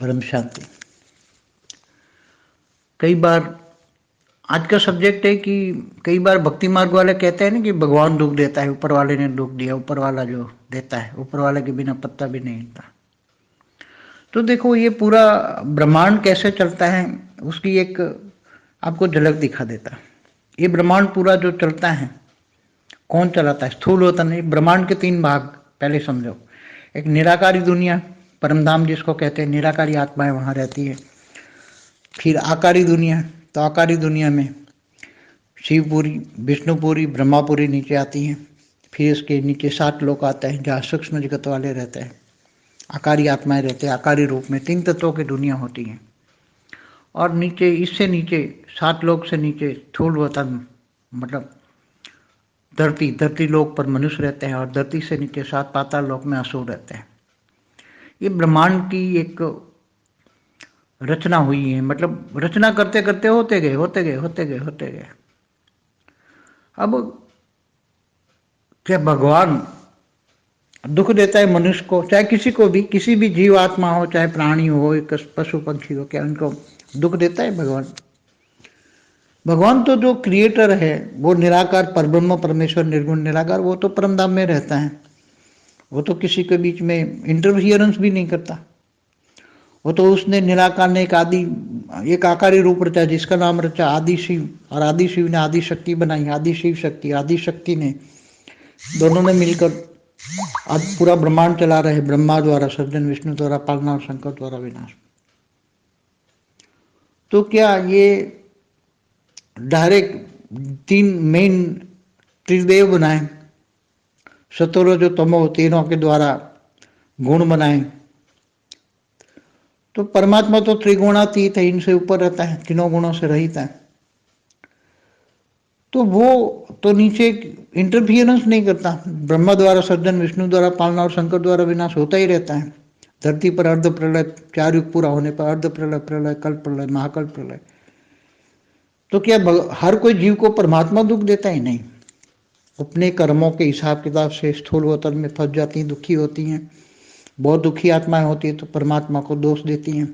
परम शांति। कई बार आज का सब्जेक्ट है कि कई बार भक्ति मार्ग वाले कहते हैं ना कि भगवान दुख देता है, ऊपर वाले ने दुख दिया, ऊपर वाला जो देता है ऊपर वाले के बिना पत्ता भी नहीं हिलता। तो देखो ये पूरा ब्रह्मांड कैसे चलता है उसकी एक आपको झलक दिखा देता। ये ब्रह्मांड पूरा जो चलता है कौन चलाता है? स्थूल होता नहीं। ब्रह्मांड के तीन भाग पहले समझो। एक निराकारी दुनिया, परमधाम जिसको कहते हैं, निराकारी आत्माएं वहां रहती है। फिर आकारी दुनिया, तो आकारी दुनिया में शिवपुरी, विष्णुपुरी, ब्रह्मापुरी नीचे आती हैं। फिर इसके नीचे 7 लोक आते हैं जहाँ सूक्ष्म जगत वाले रहते हैं, आकारी आत्माएं रहते हैं। आकारी रूप में 3 तत्वों की दुनिया होती है। और नीचे, इससे नीचे 7 लोक से नीचे स्थूल वतन मतलब धरती लोक पर मनुष्य रहते हैं, और धरती से नीचे 7 पाताल लोक में असुर रहते हैं। ये ब्रह्मांड की एक रचना हुई है। मतलब रचना करते करते होते गए। अब क्या भगवान दुख देता है मनुष्य को, चाहे किसी को भी, किसी भी जीव आत्मा हो, चाहे प्राणी हो, एक पशु पक्षी हो, क्या उनको दुख देता है भगवान? भगवान तो जो क्रिएटर है वो निराकार परब्रह्म परमेश्वर निर्गुण निराकार, वो तो परमधाम में रहता है। वो तो किसी के बीच में इंटरफियरेंस भी नहीं करता। वो तो उसने निराकार ने एक आकारी रूप रचा जिसका नाम रचा आदि शिव, और आदि शिव ने आदि शक्ति बनाई, आदि शिव शक्ति। आदि शक्ति ने दोनों ने मिलकर आज पूरा ब्रह्मांड चला रहे। ब्रह्मा द्वारा सृजन, विष्णु द्वारा पालना और शंकर द्वारा विनाश। तो क्या ये डायरेक्ट 3 मेन त्रिदेव बनाए, सतोर जो तमो तीनों के द्वारा गुण बनाए? तो परमात्मा तो त्रिगुणातीत है, इनसे ऊपर रहता है, तीनों गुणों से रहित है। तो वो तो नीचे इंटरफियरेंस नहीं करता। ब्रह्मा द्वारा सृजन, विष्णु द्वारा पालना और शंकर द्वारा विनाश होता ही रहता है। धरती पर अर्ध प्रलय, 4 युग पूरा होने पर अर्ध प्रलय, प्रलय, कल्प प्रलय, महाकल्प प्रलय। तो क्या हर कोई जीव को परमात्मा दुख देता है? नहीं। अपने कर्मों के हिसाब किताब से स्थूल वतन में फंस जाती हैं, दुखी होती हैं। बहुत दुखी आत्माएं होती है तो परमात्मा को दोष देती हैं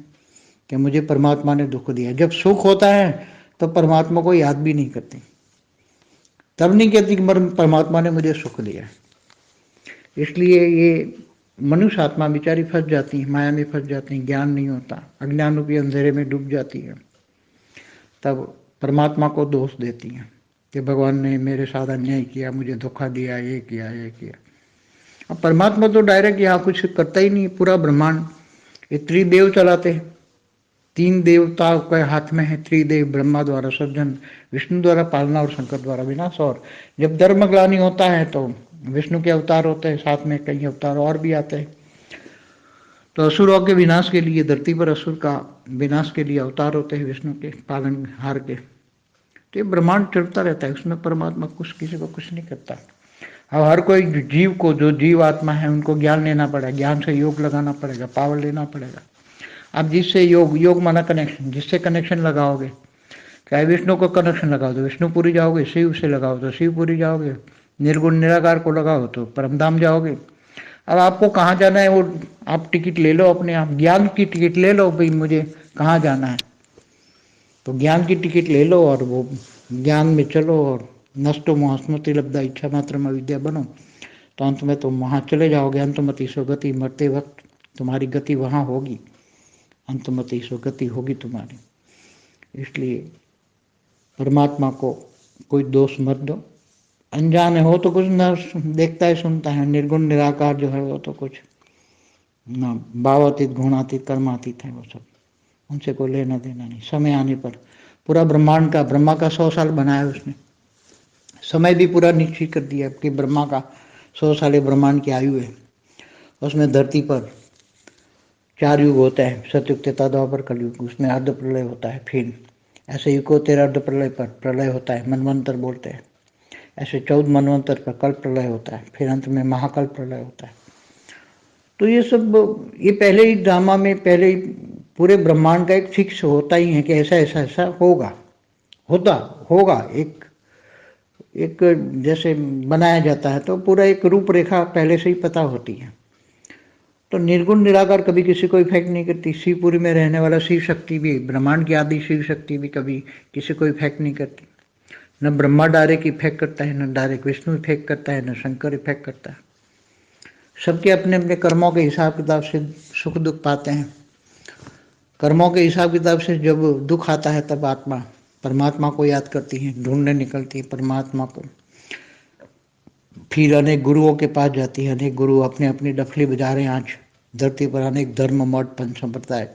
कि मुझे परमात्मा ने दुख दिया। जब सुख होता है तो परमात्मा को याद भी नहीं करती, तब नहीं कहती कि परमात्मा ने मुझे सुख दिया। इसलिए ये मनुष्य आत्मा बेचारी फंस जाती है, माया में फंस जाती है, ज्ञान नहीं होता, अज्ञान रूपी अंधेरे में डूब जाती है। तब परमात्मा को दोष देती हैं कि भगवान ने मेरे साथ अन्याय किया, मुझे धोखा दिया, ये किया। अब परमात्मा तो डायरेक्ट यहाँ कुछ करता ही नहीं। पूरा ब्रह्मांड ये त्रिदेव चलाते हैं। 3 देवता के हाथ में है त्रिदेव, ब्रह्मा द्वारा सृजन, विष्णु द्वारा पालना और शंकर द्वारा विनाश। और जब धर्मग्लानि होता है तो विष्णु के अवतार होते हैं, साथ में कई अवतार और भी आते हैं। तो असुरों के विनाश के लिए, धरती पर असुर का विनाश के लिए अवतार होते हैं विष्णु के, पालनहार के। तो ये ब्रह्मांड चलता रहता है, उसमें परमात्मा कुछ किसी को कुछ नहीं करता। अब हर कोई जीव को, जो जीव आत्मा है उनको ज्ञान लेना पड़ेगा, ज्ञान से योग लगाना पड़ेगा, पावर लेना पड़ेगा। अब जिससे योग माना कनेक्शन, जिससे कनेक्शन लगाओगे, चाहे विष्णु को कनेक्शन लगाओ तो विष्णुपुरी जाओगे, शिव से लगाओ तो शिवपुरी जाओगे, निर्गुण निराकार को लगाओ तो परमधाम जाओगे। अब आपको कहाँ जाना है वो आप टिकट ले लो अपने आप, ज्ञान की टिकट ले लो भाई, मुझे कहाँ जाना है तो ज्ञान की टिकट ले लो और वो ज्ञान में चलो। और नष्टो मोहस्मृति लब्धा इच्छा मात्र में विद्या बनो, तो अंत में तुम वहाँ चले जाओगे। अंतमति स्वगति, मरते वक्त तुम्हारी गति वहाँ होगी, अंतमति स्वगति होगी तुम्हारी। इसलिए परमात्मा को कोई दोष मत दो। अनजाने हो तो कुछ न देखता है सुनता है, निर्गुण निराकार जो है वो तो कुछ ना, भावातीत गुणातीत कर्मातीत है वो सब, उनसे कोई लेना देना नहीं। समय आने पर पूरा ब्रह्मांड का, ब्रह्मा का 100 साल बनाया उसने, समय भी पूरा निश्चित कर दिया कि ब्रह्मा का 100 साल ब्रह्मांड की आयु है। उसमें धरती पर 4 युग होता है, सतयुग, त्रेता, द्वापर, कलयुग। उसमें अर्ध प्रलय होता है। फिर ऐसे युगोत्तर अर्ध प्रलय पर प्रलय होता है, मनवंतर बोलते हैं। ऐसे 14 मनवंतर पर कल्प प्रलय होता है। फिर अंत में महाकल्प प्रलय होता है। तो ये सब ये पहले ही ड्रामा में, पहले ही पूरे ब्रह्मांड का एक फिक्स होता ही है कि ऐसा होगा, होगा। एक जैसे बनाया जाता है तो पूरा एक रूपरेखा पहले से ही पता होती है। तो निर्गुण निराकार कभी किसी को इफेक्ट नहीं करती। शिवपुरी में रहने वाला शिव शक्ति भी, ब्रह्मांड की आदि शिव शक्ति भी कभी किसी को इफेक्ट नहीं करती। न ब्रह्मा डायरेक्ट इफेक्ट करता है, न डायरेक्ट विष्णु इफेक्ट करता है, न शंकर इफेक्ट करता है। सबके अपने अपने कर्मों के हिसाब किताब से सुख दुख पाते हैं। कर्मों के हिसाब किताब से जब दुख आता है तब आत्मा परमात्मा को याद करती है, ढूंढने निकलती है परमात्मा को। फिर अनेक गुरुओं के पास जाती है। अनेक गुरु अपने अपनी डफली बजा रहे हैं। आज धरती पर अनेक धर्म मठ पंच संप्रदाय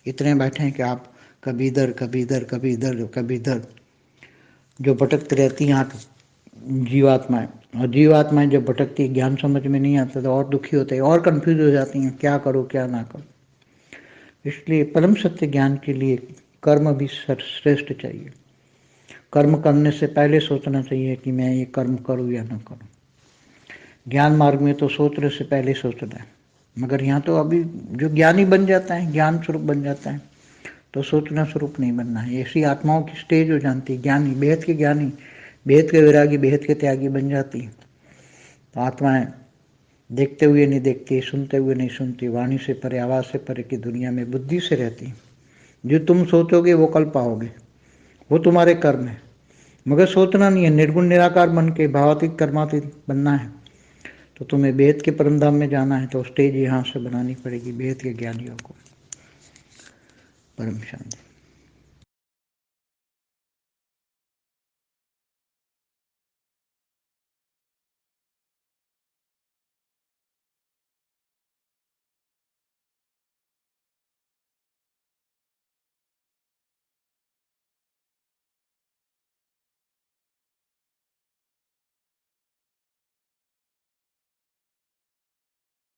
इतने बैठे हैं कि आप कभी इधर कभी इधर कभी इधर कभी इधर जो भटकती रहती हैं यहाँ जीवात्माएं। और जीवात्माएं जब भटकती है, ज्ञान समझ में नहीं आता तो और दुखी होते हैं, और कंफ्यूज हो जाती हैं, क्या करो क्या ना करो। इसलिए परम सत्य ज्ञान के लिए कर्म भी श्रेष्ठ चाहिए। कर्म करने से पहले सोचना चाहिए कि मैं ये कर्म करूँ या ना करूँ। ज्ञान मार्ग में तो सोचने से पहले सोचना है, मगर यहाँ तो अभी जो ज्ञानी बन जाता है, ज्ञान स्वरूप बन जाता है, तो सोचना स्वरूप नहीं बनना है। ऐसी आत्माओं की स्टेज हो जाती है। ज्ञानी, बेहद के ज्ञानी, बेहद के वैरागी, बेहद के त्यागी बन जाती है। तो आत्माएं देखते हुए नहीं देखती, सुनते हुए नहीं सुनती, वाणी से परे आवाज से परे की दुनिया में बुद्धि से रहती। जो तुम सोचोगे वो कल पाओगे, वो तुम्हारे कर्म है। मगर सोचना नहीं है, निर्गुण निराकार बन के भावातीत कर्मातीत बनना है। तो तुम्हें बेहद के परमधाम में जाना है, तो स्टेज यहाँ से बनानी पड़ेगी बेहद के ज्ञानियों को। परम शांति।